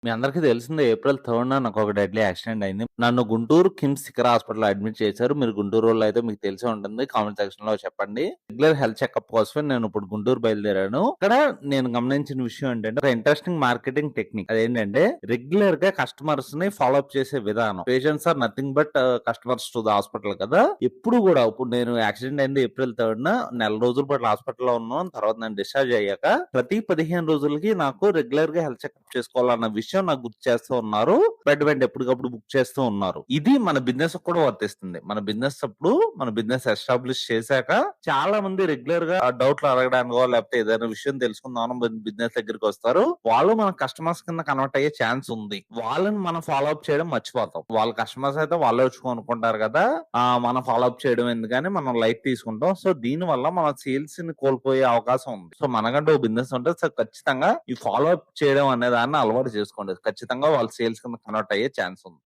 మీ అందరికీ తెలిసిందే ఏప్రిల్ 3న నాకొక డెడ్లీ యాక్సిడెంట్ అయింది. నన్ను గుంటూరు కిమ్స్ శిఖర హాస్పిటల్‌లో అడ్మిట్ చేశారు. మీరు గుంటూరోళ్ళైతే మీకు తెలిసే ఉంటుంది. కామెంట్ సెక్షన్‌లో చెప్పండి. రెగ్యులర్ హెల్త్ చెకప్ కోసమే నేనిప్పుడు గుంటూరు బయలుదేరాను. ఇక్కడ నేను గమనించిన విషయం ఏంటంటే, ఒక ఇంట్రెస్టింగ్ మార్కెటింగ్ టెక్నిక్. అదేంటంటే, రెగ్యులర్‌గా కస్టమర్స్‌ని ఫాలో అప్ చేసే విధానం. Patients are nothing but customers to the hospital కదా! ఎప్పుడు గూడా ఇప్పుడు నేను యాక్సిడెంట్ అయింది ఏప్రిల్ 3న. నెల రోజుల పాటు హాస్పిటల్‌లో ఉన్నాను. తర్వాత నేను డిశ్చార్జ్ అయ్యాక ప్రతి 15 రోజులకి నాకు రెగ్యులర్‌గా హెల్త్ చెకప్ చేసుకోవాలన్న విషయం నాకు గుర్తు చేస్తూ ఉన్నారు. అపాయింట్‌మెంట్ ఎప్పటికప్పుడు బుక్ చేస్తూ ఉన్నారు. ఇది మన బిజినెస్‌కి కూడా వర్తిస్తుంది. మన బిజినెస్ అప్పుడు మన బిజినెస్ ఎస్టాబ్లిష్ చేశాక చాలా మంది రెగ్యులర్‌గా డౌట్‌లు అడగడానికో లేకపోతే ఏదైనా విషయం తెలుసుకుందామని బిజినెస్ దగ్గరికి వస్తారు. వాళ్ళు మన కస్టమర్స్ కింద కన్వర్ట్ అయ్యే ఛాన్స్ ఉంది. వాళ్ళని మనం ఫాలో అప్ చేయడం మర్చిపోతాం. వాళ్ళ కస్టమర్స్ అయితే వాళ్ళే వచ్చి కొనుక్కుంటారు కదా! మనం ఫాలో అప్ చేయడం ఎందుకని మనం లైట్ తీసుకుంటాం. సో దీనివల్ల మన సేల్స్‌ని కోల్పోయే అవకాశం ఉంది. సో మనకంటూ ఒక బిజినెస్ ఉంటే సో ఖచ్చితంగా ఈ ఫాలో అప్ చేయడం అనే దాన్ని అలవాటు చేసుకోండి. ఖచ్చితంగా వాళ్ళు సేల్స్ కింద కన్వర్ట్ అయ్యే ఛాన్స్ ఉంది.